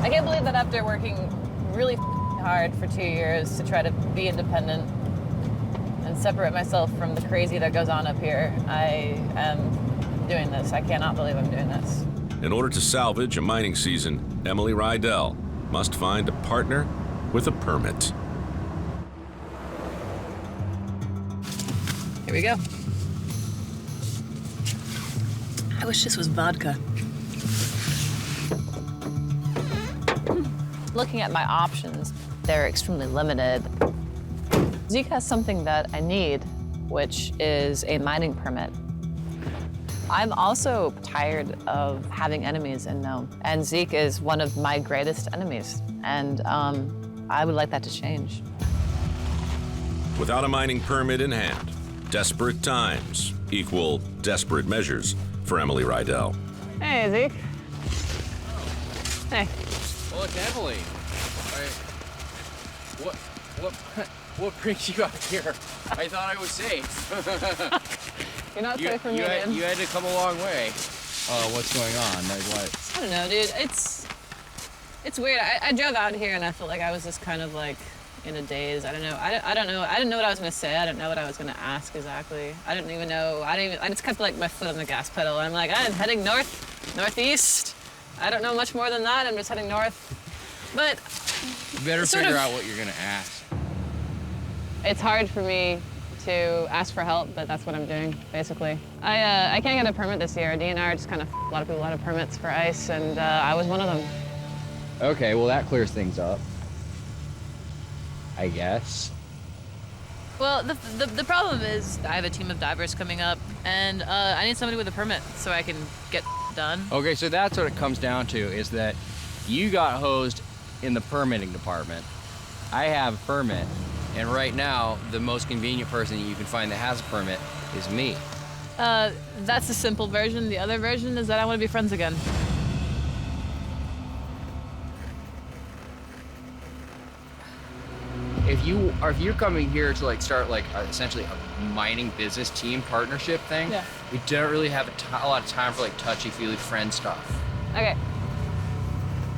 I can't believe that after working really hard for 2 years to try to be independent and separate myself from the crazy that goes on up here, I am doing this. I cannot believe I'm doing this. In order to salvage a mining season, Emily Riedel must find a partner with a permit. Here we go. I wish this was vodka. Looking at my options, they're extremely limited. Zeke has something that I need, which is a mining permit. I'm also tired of having enemies in Nome, and Zeke is one of my greatest enemies, and I would like that to change. Without a mining permit in hand, desperate times equal desperate measures for Emily Riedel. Hey, Zeke. Hey. Well, it's Emily. What brings you out here? I thought I was safe. You're not safe from me, dude. You had to come a long way. What's going on? Like what? I don't know, dude. It's weird. I drove out here and I felt like I was just kind of like in a daze. I don't know. I don't know. I didn't know what I was gonna say. I didn't know what I was gonna ask exactly. I didn't even know. I just kept like my foot on the gas pedal. I'm like, I'm heading northeast. I don't know much more than that. I'm just heading north. But you better figure out what you're gonna ask. It's hard for me to ask for help, but that's what I'm doing, basically. I can't get a permit this year. DNR just kind of a lot of people out of permits for ice, and I was one of them. Okay, well that clears things up, I guess. Well, the problem is I have a team of divers coming up, and I need somebody with a permit so I can get done. Okay, so that's what it comes down to, is that you got hosed in the permitting department. I have a permit, and right now, the most convenient person you can find that has a permit is me. That's the simple version. The other version is that I want to be friends again. If you're coming here to like start like essentially a mining business team partnership thing, yeah. We don't really have a lot of time for like touchy-feely friend stuff. Okay.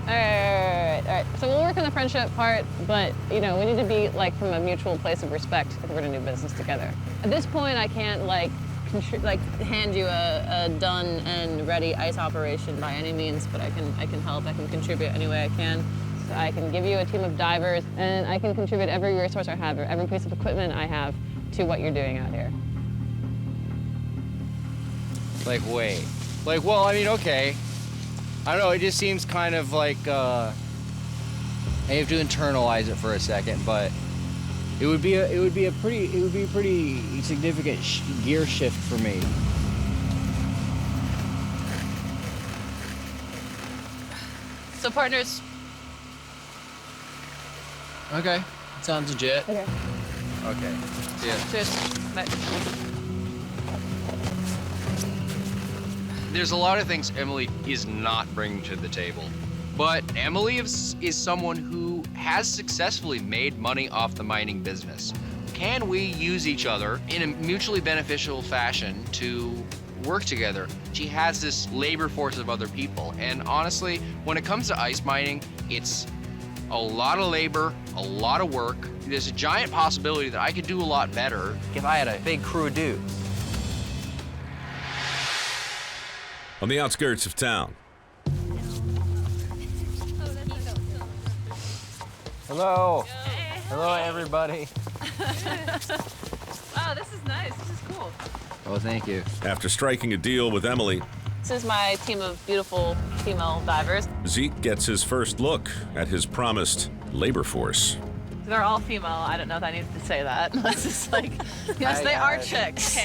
All right. So we'll work on the friendship part, but you know, we need to be like from a mutual place of respect if we're gonna do business together. At this point, I can't like hand you a done and ready ice operation by any means, but I can help. I can contribute any way I can. So I can give you a team of divers, and I can contribute every resource I have or every piece of equipment I have to what you're doing out here. Like, wait. Like, well, I mean, okay. I don't know, it just seems kind of like, I have to internalize it for a second, but it would be a pretty significant gear shift for me. So partners. Okay, sounds legit. Okay. Okay, yeah. Cheers. Bye. There's a lot of things Emily is not bringing to the table. But Emily is someone who has successfully made money off the mining business. Can we use each other in a mutually beneficial fashion to work together? She has this labor force of other people. And honestly, when it comes to ice mining, it's a lot of labor, a lot of work. There's a giant possibility that I could do a lot better if I had a big crew of dudes. On the outskirts of town. Hello. Hey. Hello, everybody. Wow, this is nice. This is cool. Oh, thank you. After striking a deal with Emily, This is my team of beautiful female divers. Zeke gets his first look at his promised labor force. They're all female. I don't know if I need to say that. It's just like, yes, they are chicks.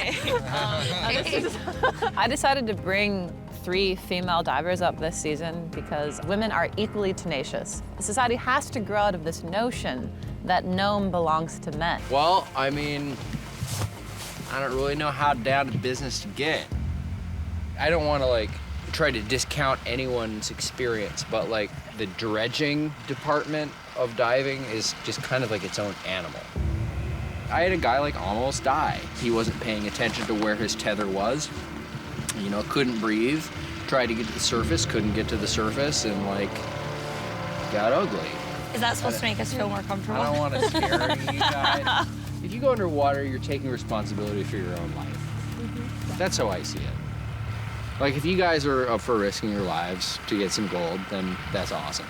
I decided to bring 3 female divers up this season because women are equally tenacious. Society has to grow out of this notion that Nome belongs to men. Well, I mean, I don't really know how down to business to get. I don't want to like try to discount anyone's experience, but like the dredging department of diving is just kind of like its own animal. I had a guy like almost die. He wasn't paying attention to where his tether was. You know, couldn't breathe, tried to get to the surface, couldn't get to the surface, and like, out ugly. Is that supposed to make us feel more comfortable? I don't want to scare any of you guys. If you go underwater, you're taking responsibility for your own life. That's how I see it. Like, if you guys are up for risking your lives to get some gold, then that's awesome.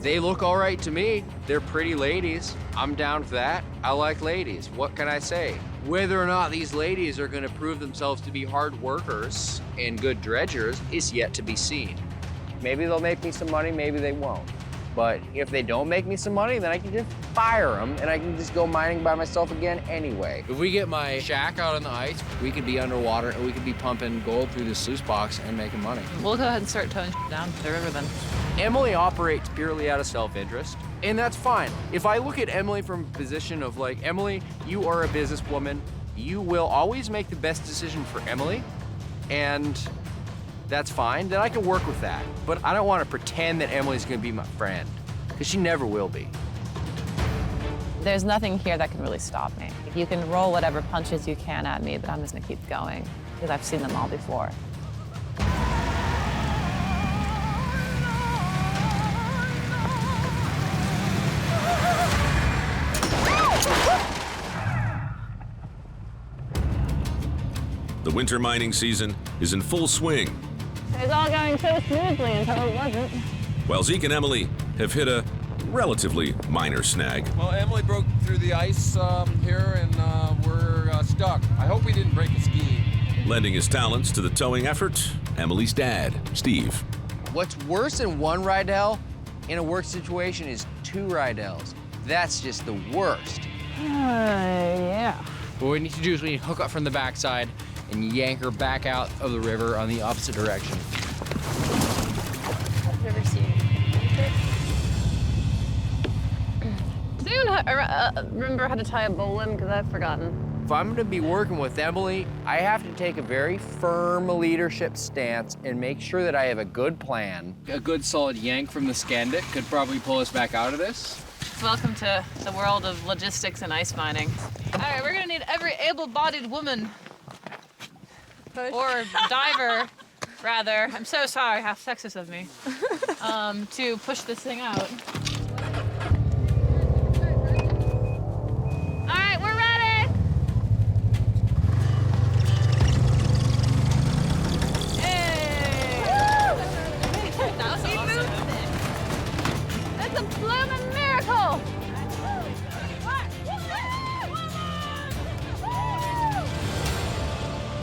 They look all right to me. They're pretty ladies. I'm down for that. I like ladies. What can I say? Whether or not these ladies are going to prove themselves to be hard workers and good dredgers is yet to be seen. Maybe they'll make me some money, maybe they won't. But if they don't make me some money, then I can just fire them and I can just go mining by myself again anyway. If we get my shack out on the ice, we could be underwater and we could be pumping gold through the sluice box and making money. We'll go ahead and start towing down to the river then. Emily operates purely out of self-interest, and that's fine. If I look at Emily from a position of like, Emily, you are a businesswoman, you will always make the best decision for Emily, and that's fine, then I can work with that. But I don't want to pretend that Emily's gonna be my friend, because she never will be. There's nothing here that can really stop me. You can roll whatever punches you can at me, but I'm just gonna keep going, because I've seen them all before. The winter mining season is in full swing, It was all going so smoothly until it wasn't. while Zeke and Emily have hit a relatively minor snag. Well, Emily broke through the ice here, and we're stuck. I hope we didn't break a ski. Lending his talents to the towing effort, Emily's dad, Steve. What's worse than one Riedel in a work situation is two Riedels. That's just the worst. Yeah. What we need to do is we need to hook up from the backside and yank her back out of the river on the opposite direction. I've never seen it. Does anyone remember how to tie a bowline? Because I've forgotten. If I'm gonna be working with Emily, I have to take a very firm leadership stance and make sure that I have a good plan. A good solid yank from the Scandic could probably pull us back out of this. Welcome to the world of logistics and ice mining. All right, we're gonna need every able-bodied woman, or diver, rather. I'm so sorry, how sexist of me, to push this thing out.